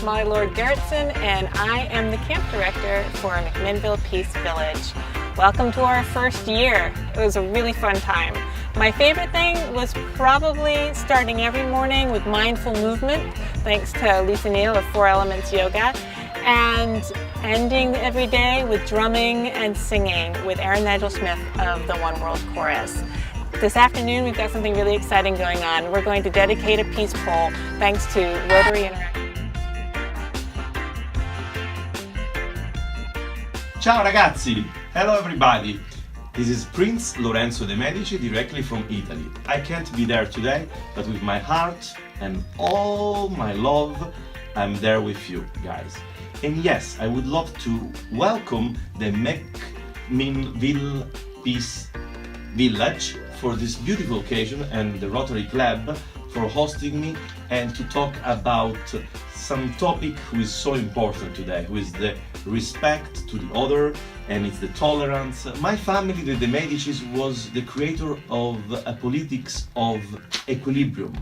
Molly Lord Gerritsen, and I am the camp director for McMinnville Peace Village. Welcome to our first year. It was a really fun time. My favorite thing was probably starting every morning with mindful movement, thanks to Lisa Neal of 4 Elements Yoga, and ending every day with drumming and singing with Aaron Nigel Smith of the One World Chorus. This afternoon we've got something really exciting going on. We're going to dedicate a peace pole thanks to Rotary Interactive. Ciao ragazzi! Hello everybody! This is Prince Lorenzo de' Medici directly from Italy. I can't be there today, but with my heart and all my love, I'm there with you guys. And yes, I would love to welcome the McMinnville Peace Village for this beautiful occasion and the Rotary Club for hosting me and to talk about some topic who is so important today, who is the respect to the other, and it's the tolerance. My family, the Medicis, was the creator of a politics of equilibrium,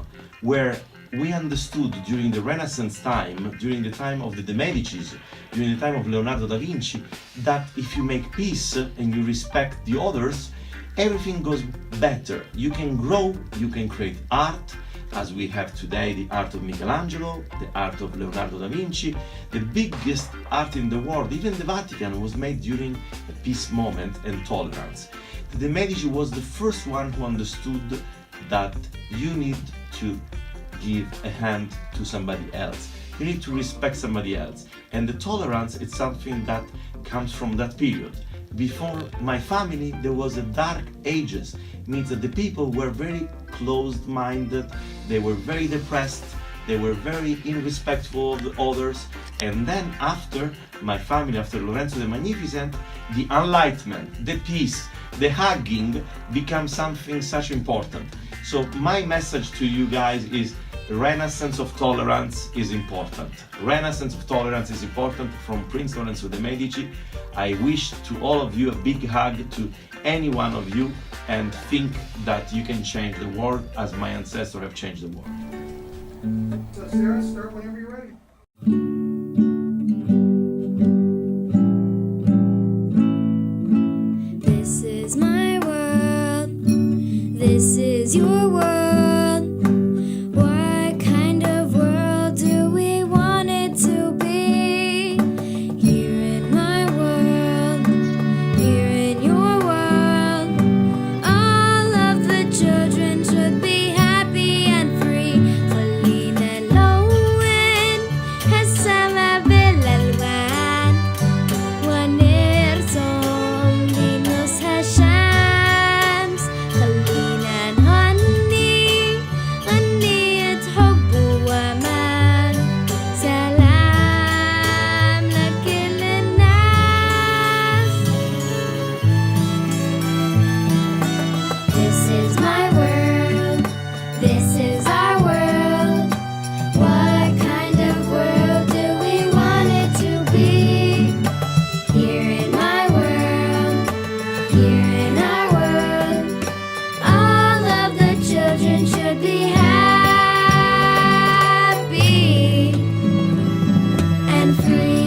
where we understood during the Renaissance time, during the time of the Medicis, during the time of Leonardo da Vinci, that if you make peace and you respect the others, everything goes better. You can grow, you can create art, as we have today the art of Michelangelo, the art of Leonardo da Vinci. The biggest art in the world, even the Vatican, was made during a peace moment and tolerance. The Medici was the first one who understood that you need to give a hand to somebody else. You need to respect somebody else. And the tolerance is something that comes from that period. Before my family, there was a dark ages. It means that the people were very closed-minded, they were very depressed, they were very irrespectful of the others. And then after my family, after Lorenzo the Magnificent, the enlightenment, the peace, the hugging become something such important. So my message to you guys is Renaissance of tolerance is important. Renaissance of tolerance is important from Prince Lorenzo de' Medici. I wish to all of you a big hug, to any one of you, and think that you can change the world as my ancestors have changed the world. So Sarah, start whenever you're ready. This is my world. This is your world. What kind of world do we want it to be? Here in my world, here in your world, all of the children should be happy and free. خلينا نلون هالسما بالألوان ونرسم بنصها الشمس. خلينا نغني غنية حب وأمان. سلام لكل الناس. This is my world. This is our world. What kind of world do we want it to be? Here in my world, here in our world, all of the children should be happy and free.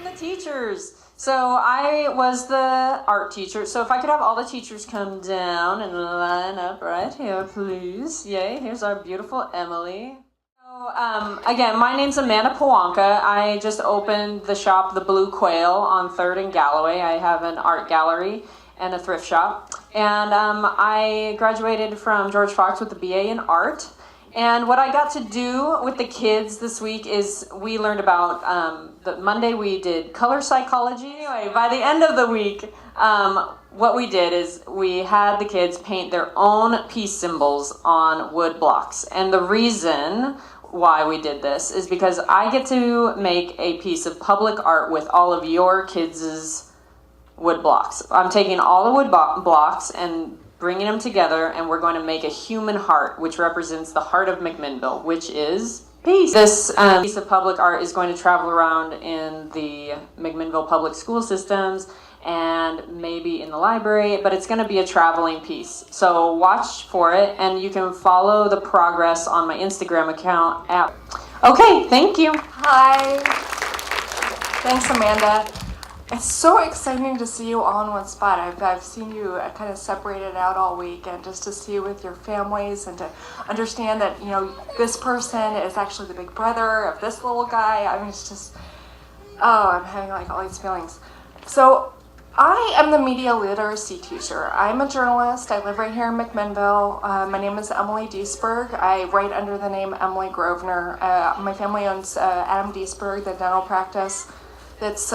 The teachers. So I was the art teacher. So if I could have all the teachers come down and line up right here, please. Yay, here's our beautiful Emily. So again, my name's Amanda Pawanka. I just opened the shop, The Blue Quail, on 3rd and Galloway. I have an art gallery and a thrift shop. And I graduated from George Fox with a BA in art. And what I got to do with the kids this week is we learned about, the Monday we did color psychology. Anyway, by the end of the week, what we did is we had the kids paint their own peace symbols on wood blocks. And the reason why we did this is because I get to make a piece of public art with all of your kids' wood blocks. I'm taking all the wood blocks and bringing them together, and we're going to make a human heart, which represents the heart of McMinnville, which is Peace. This piece of public art is going to travel around in the McMinnville public school systems and maybe in the library, but it's going to be a traveling piece. So watch for it, and you can follow the progress on my Instagram account at... Okay, thank you. Hi. Thanks, Amanda. It's so exciting to see you all in one spot. I've seen you kind of separated out all week, and just to see you with your families and to understand that, you know, this person is actually the big brother of this little guy. I mean, it's just, oh, I'm having like all these feelings. So I am the media literacy teacher. I'm a journalist. I live right here in McMinnville. My name is Emily Duisberg. I write under the name Emily Grosvenor. My family owns Adam Duisberg, the dental practice that's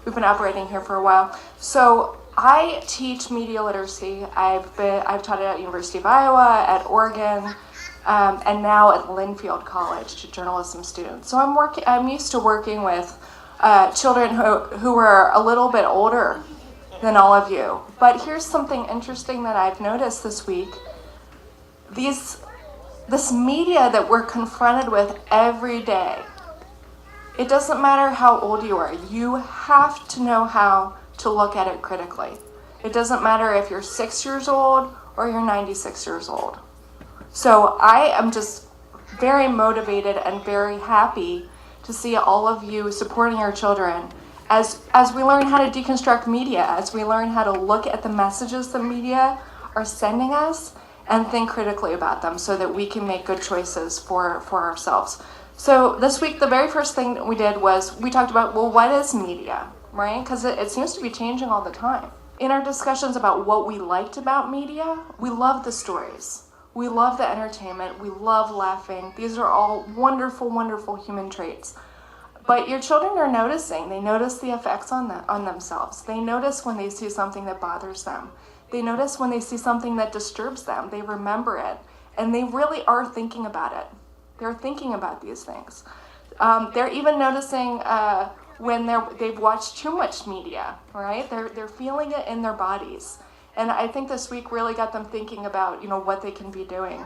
we've been operating here for a while. So I teach media literacy. I've taught it at University of Iowa, at Oregon, and now at Linfield College to journalism students. So I'm used to working with children who are a little bit older than all of you. But here's something interesting that I've noticed this week. This media that we're confronted with every day, it doesn't matter how old you are. You have to know how to look at it critically. It doesn't matter if you're 6 years old or you're 96 years old. So I am just very motivated and very happy to see all of you supporting your children as we learn how to deconstruct media, as we learn how to look at the messages the media are sending us and think critically about them so that we can make good choices for ourselves. So this week, the very first thing that we did was we talked about, well, what is media, right? Because it seems to be changing all the time. In our discussions about what we liked about media, we love the stories. We love the entertainment. We love laughing. These are all wonderful, wonderful human traits. But your children are noticing. They notice the effects on themselves. They notice when they see something that bothers them. They notice when they see something that disturbs them. They remember it. And they really are thinking about it. They're thinking about these things. They're even noticing when they've watched too much media, right? They're feeling it in their bodies. And I think this week really got them thinking about, you know, what they can be doing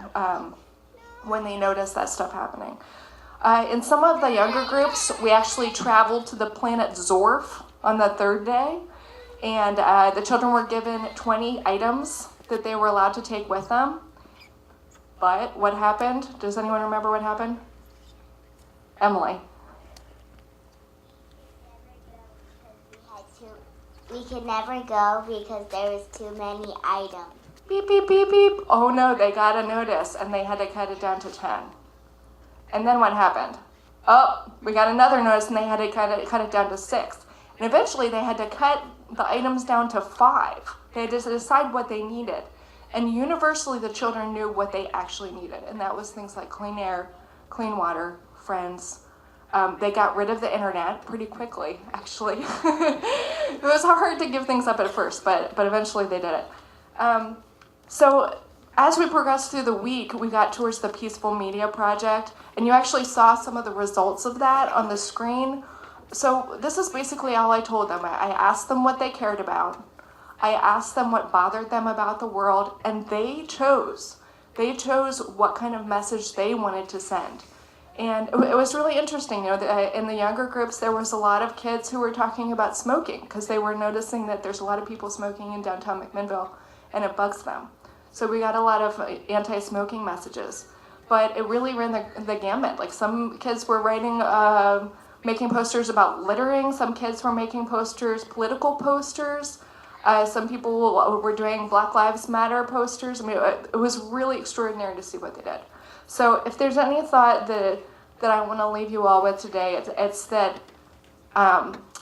when they notice that stuff happening. In some of the younger groups, we actually traveled to the planet Zorf on the third day. And the children were given 20 items that they were allowed to take with them. But what happened? Does anyone remember what happened? Emily. We could never go because there was too many items. Beep, beep, beep, beep. Oh no, they got a notice and they had to cut it down to 10. And then what happened? Oh, we got another notice and they had to cut it down to 6. And eventually they had to cut the items down to 5. They had to decide what they needed. And universally, the children knew what they actually needed. And that was things like clean air, clean water, friends. They got rid of the internet pretty quickly, actually. It was hard to give things up at first, but eventually they did it. So as we progressed through the week, we got towards the Peaceful Media Project. And you actually saw some of the results of that on the screen. So this is basically all I told them. I asked them what they cared about. I asked them what bothered them about the world, and they chose. They chose what kind of message they wanted to send. And it was really interesting. You know, in the younger groups, there was a lot of kids who were talking about smoking because they were noticing that there's a lot of people smoking in downtown McMinnville, and it bugs them. So we got a lot of anti-smoking messages. But it really ran the gamut. Like some kids were writing, making posters about littering. Some kids were making posters, political posters. Some people were doing Black Lives Matter posters. I mean, it was really extraordinary to see what they did. So if there's any thought that I want to leave you all with today, it's that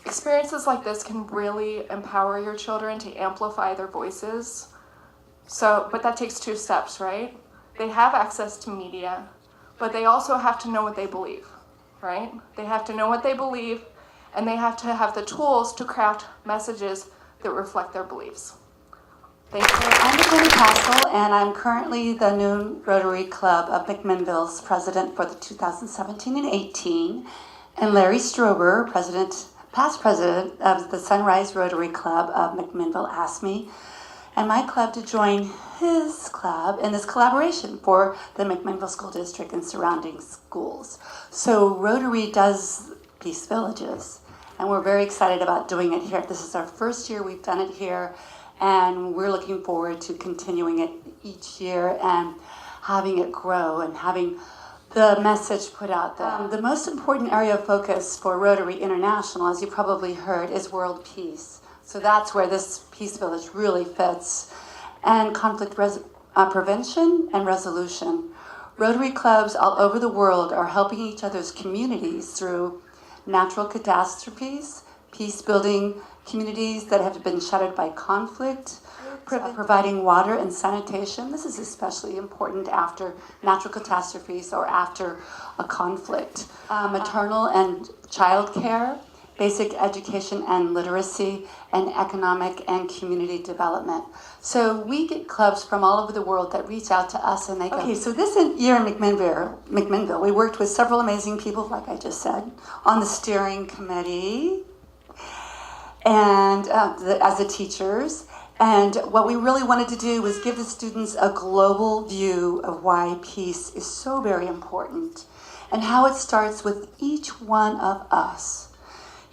experiences like this can really empower your children to amplify their voices. But that takes 2 steps, right? They have access to media, but they also have to know what they believe, right? They have to know what they believe, and they have to have the tools to craft messages that reflect their beliefs. Thank you. I'm Jenny Pascal, and I'm currently the new Rotary Club of McMinnville's president for the 2017 and 18. And Larry Strober, past president of the Sunrise Rotary Club of McMinnville, asked me and my club to join his club in this collaboration for the McMinnville School District and surrounding schools. So Rotary does Peace Villages, and we're very excited about doing it here. This is our first year we've done it here, and we're looking forward to continuing it each year and having it grow and having the message put out there. The most important area of focus for Rotary International, as you probably heard, is world peace. So that's where this Peace Village really fits. And conflict prevention and resolution. Rotary clubs all over the world are helping each other's communities through natural catastrophes, peace-building communities that have been shattered by conflict, providing water and sanitation. This is especially important after natural catastrophes or after a conflict. Maternal and child care, basic education and literacy, and economic and community development. So we get clubs from all over the world that reach out to us and they go, okay, so this year in McMinnville, we worked with several amazing people, like I just said, on the steering committee and as the teachers. And what we really wanted to do was give the students a global view of why peace is so very important and how it starts with each one of us.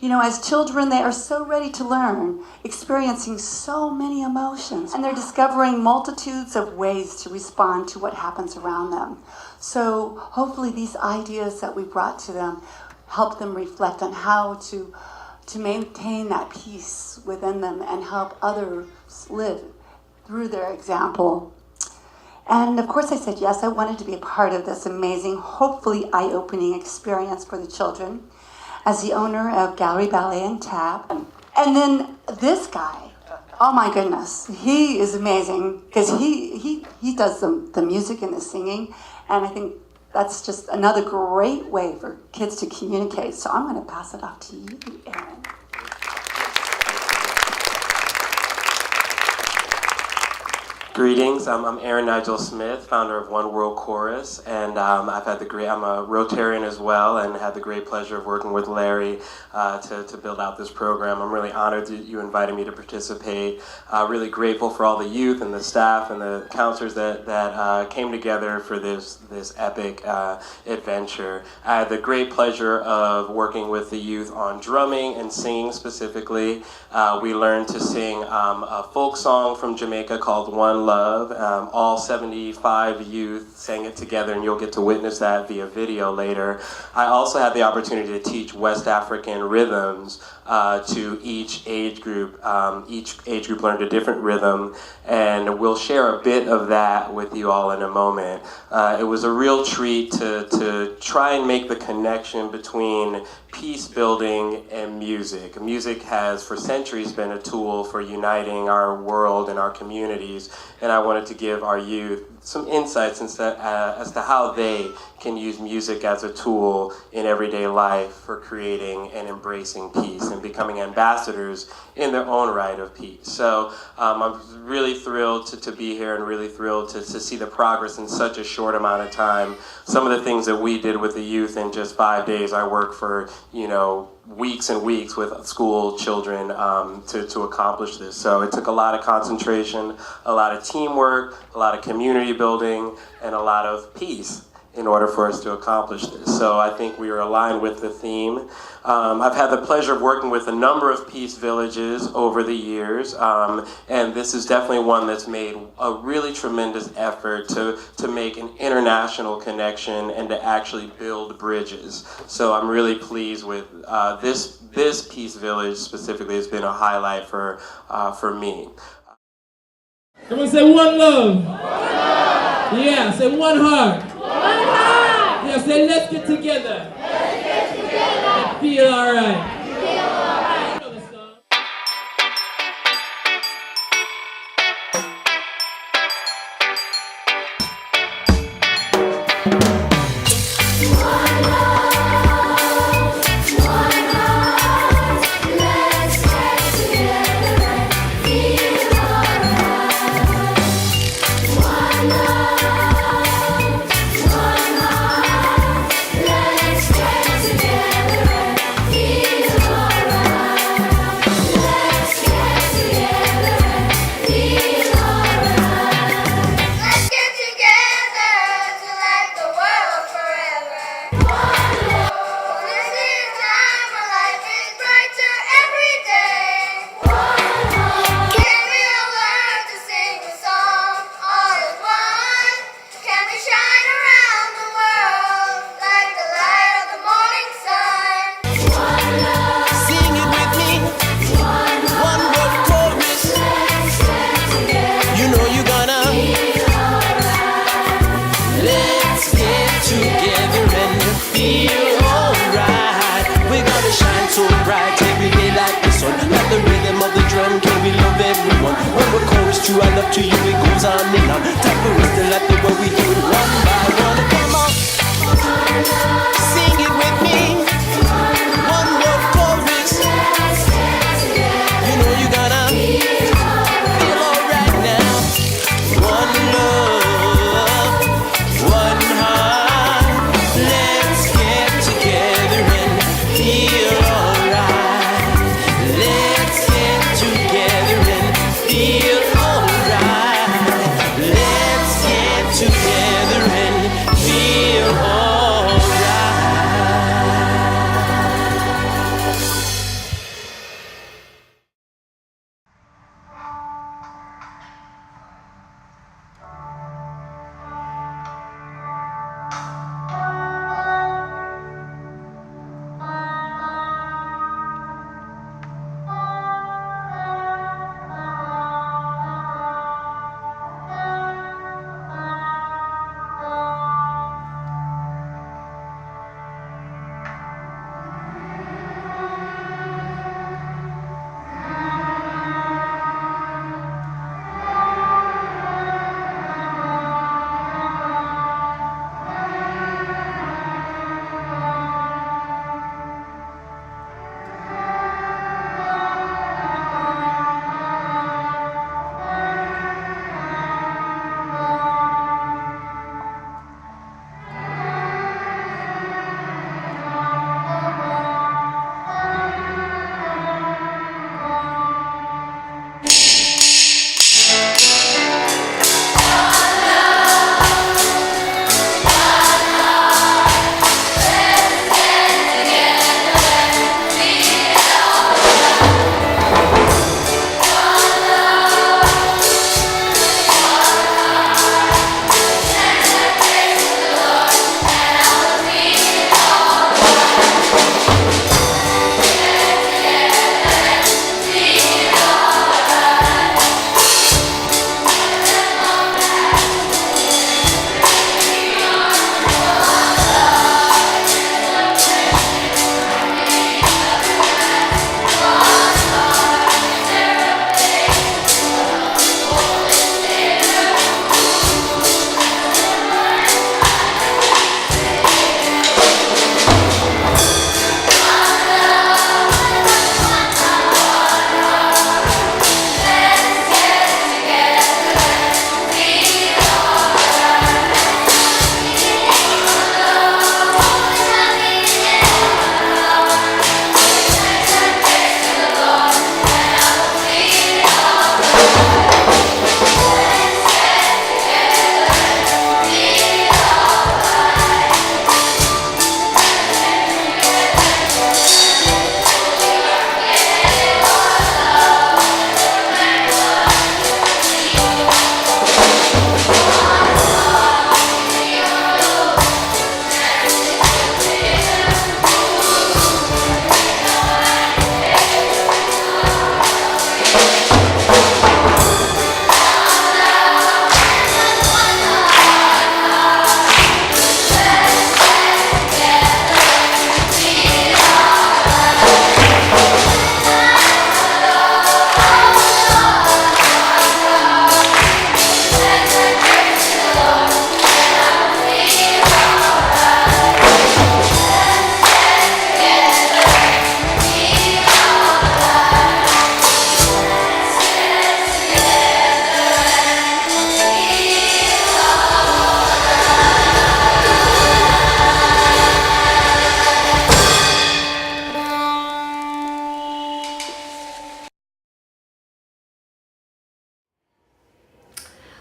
You know, as children, they are so ready to learn, experiencing so many emotions, and they're discovering multitudes of ways to respond to what happens around them. So hopefully these ideas that we brought to them help them reflect on how to maintain that peace within them and help others live through their example. And of course I said yes, I wanted to be a part of this amazing, hopefully eye-opening experience for the children as the owner of Gallery Ballet and Tap. And then this guy, oh my goodness, he is amazing because he does the music and the singing, and I think that's just another great way for kids to communicate. So I'm going to pass it off to you, Aaron. Greetings, I'm Aaron Nigel Smith, founder of One World Chorus, and I'm a Rotarian as well, and had the great pleasure of working with Larry to build out this program. I'm really honored that you invited me to participate. Really grateful for all the youth and the staff and the counselors that came together for this epic adventure. I had the great pleasure of working with the youth on drumming and singing specifically. We learned to sing a folk song from Jamaica called One Love. All 75 youth sang it together, and you'll get to witness that via video later. I also had the opportunity to teach West African rhythms to each age group. Each age group learned a different rhythm, and we'll share a bit of that with you all in a moment. It was a real treat to try and make the connection between peace building and music. Music has for centuries been a tool for uniting our world and our communities, and I wanted to give our youth some insights as to how they can use music as a tool in everyday life for creating and embracing peace and becoming ambassadors in their own right of peace. So I'm really thrilled to be here and really thrilled to see the progress in such a short amount of time. Some of the things that we did with the youth in just 5 days, I worked for, weeks and weeks with school children to accomplish this. So it took a lot of concentration, a lot of teamwork, a lot of community building, and a lot of peace in order for us to accomplish this. So I think we are aligned with the theme. I've had the pleasure of working with a number of peace villages over the years, and this is definitely one that's made a really tremendous effort to make an international connection and to actually build bridges. So I'm really pleased with this peace village specifically has been a highlight for me. Come on, say one love. One love. Yeah, say one heart. One heart. Yeah, say let's get together. Let's get together. And feel alright. Feel alright. You know the song. One love, one heart. Let's get together and feel alright. One love, one heart. Let's get together and feel true, I love to you, it goes on and on. Type of rhythm like the one we do it one by one. Come on, sing it with me. One more chorus. You know you gotta feel alright now. One love, one heart. Let's get together and feel alright. Let's get together and feel alright. Let's get together and feel alright.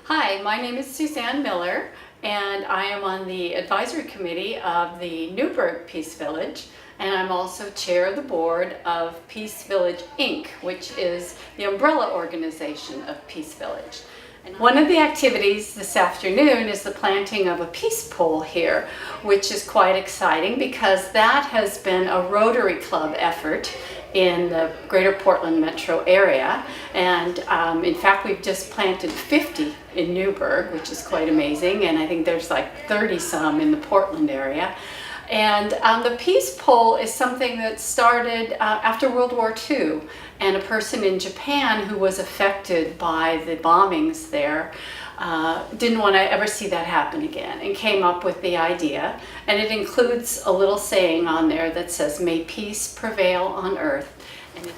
Hi, my name is Suzanne Miller, and I am on the advisory committee of the Newburgh Peace Village, and I'm also chair of the board of Peace Village Inc., which is the umbrella organization of Peace Village. And one of the activities this afternoon is the planting of a peace pole here, which is quite exciting because that has been a Rotary Club effort in the greater Portland metro area, and in fact we've just planted 50 in Newburgh, which is quite amazing, and I think there's like 30 some in the Portland area. And the Peace Pole is something that started after World War II, and a person in Japan who was affected by the bombings there didn't want to ever see that happen again, and came up with the idea. And it includes a little saying on there that says, "May peace prevail on earth."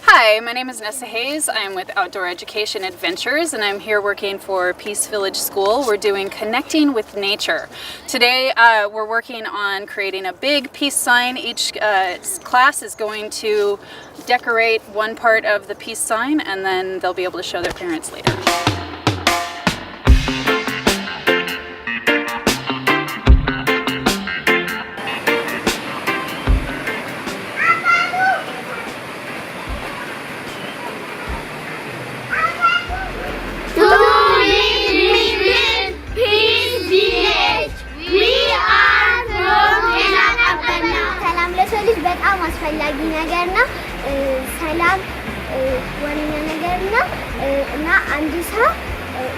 Hi, my name is Nessa Hayes. I'm with Outdoor Education Adventures, and I'm here working for Peace Village School. We're doing Connecting with Nature. Today we're working on creating a big peace sign. Each class is going to decorate one part of the peace sign, and then they'll be able to show their parents later. በጣም አስፈላጊ ነገር ነው። ሰላም ዋነኛ ነገር ነው እና አንድ ሰው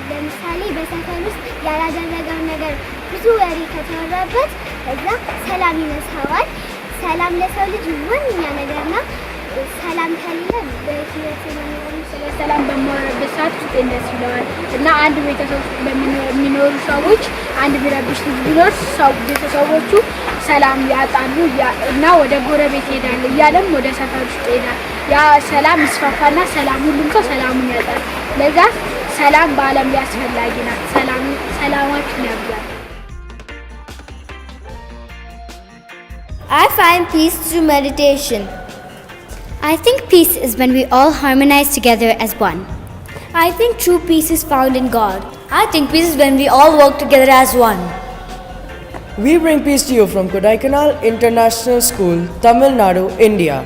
ለምሳሌ በሰፈር ውስጥ ያላደረገው ነገር ብዙ ወሬ ከተወራበት ከዛ ሰላም ይነሳዋል። ሰላም ለሰው ልጅ ዋነኛ ነገር ነው። ሰላም ከሌለ በህይወት መኖር ስለ ሰላም በማወራበት ሰዓት ውስጥ ደስ ይለዋል እና አንድ ቤተሰብ ውስጥ በሚኖሩ ሰዎች አንድ ቢረብሽ ልጅ ቢኖር ቤተሰቦቹ ሰላም ያጣሉ እና ወደ ጎረቤት ይሄዳሉ እያለም ወደ ሰፈር ውስጥ ይሄዳል። ያ ሰላም ይስፋፋና ሁሉም ሰው ሰላሙን ያጣል። ለዛ ሰላም በዓለም ላይ አስፈላጊ ናት። ሰላማችን ያብዛል። I find peace through meditation. I think peace is when we all harmonize together as one. I think true peace is found in God. I think peace is when we all work together as one. We bring peace to you from Kodaikanal International School, Tamil Nadu, India.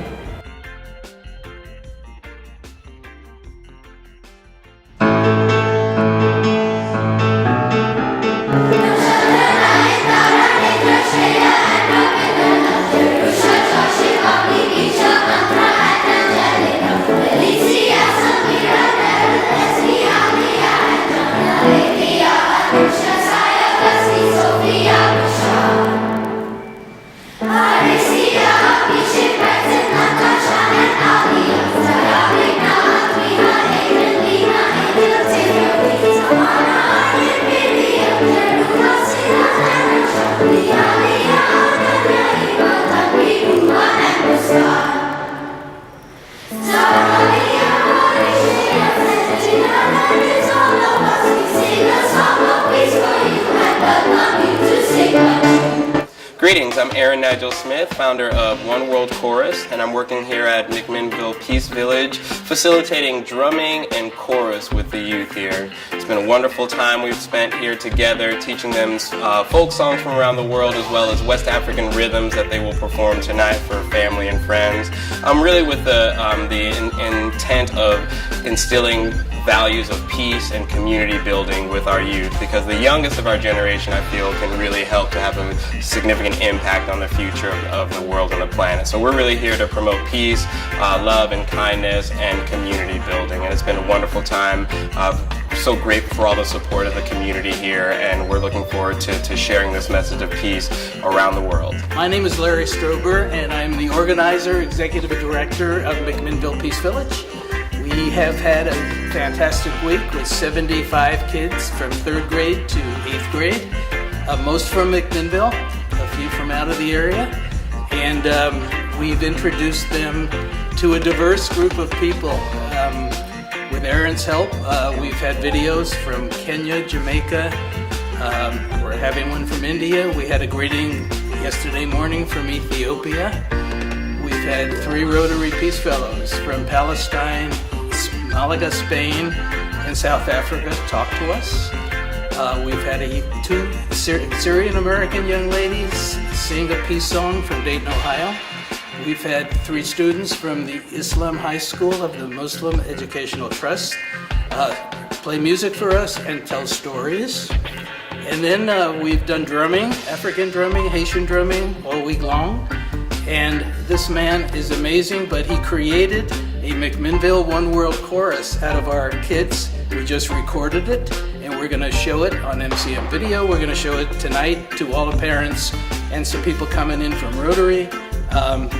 Greetings, I'm Aaron Nigel Smith, founder of One World Chorus, and I'm working here at McMinnville Peace Village, facilitating drumming and chorus with the youth here. It's been a wonderful time we've spent here together, teaching them folk songs from around the world, as well as West African rhythms that they will perform tonight for family and friends. I'm really with the intent of instilling values of peace and community building with our youth, because the youngest of our generation, I feel, can really help to have a significant impact on the future of the world and the planet. So we're really here to promote peace, love and kindness and community building, and it's been a wonderful time. So grateful for all the support of the community here, and we're looking forward to sharing this message of peace around the world. My name is Larry Strober, and I'm the organizer, executive director of McMinnville Peace Village. We have had a fantastic week with 75 kids from 3rd grade to 8th grade, most from McMinnville, a few from out of the area, and we've introduced them to a diverse group of people. With Aaron's help, we've had videos from Kenya, Jamaica, we're having one from India, we had a greeting yesterday morning from Ethiopia. We've had 3 Rotary Peace Fellows from Palestine, Malaga, Spain, and South Africa talk to us. We've had 2 Syrian American young ladies sing a peace song from Dayton, Ohio. We've had 3 students from the Islam High School of the Muslim Educational Trust play music for us and tell stories. And then we've done drumming, African drumming, Haitian drumming all week long. And this man is amazing, but he created a McMinnville One World Chorus out of our kids. We just recorded it, and we're going to show it on MCM Video. We're going to show it tonight to all the parents and some people coming in from Rotary,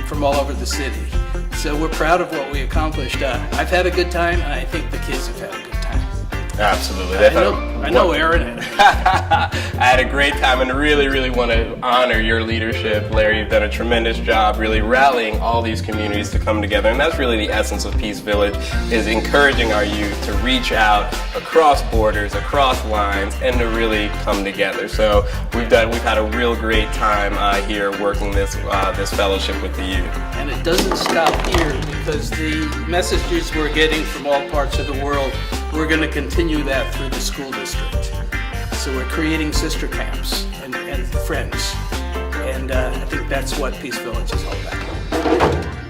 from all over the city. So we're proud of what we accomplished. I've had a good time, and I think the kids have had a good time. Absolutely. I know Aaron. I had a great time and really want to honor your leadership, Larry. You've done a tremendous job really rallying all these communities to come together, and that's really the essence of Peace Village, is encouraging our youth to reach out across borders, across lines, and to really come together. So we've had a real great time here working this fellowship with the youth. And it doesn't stop here, because the messages we're getting from all parts of the world, we're going to continue that through the school district. So we're creating sister camps and friends. And I think that's what Peace Village is all about.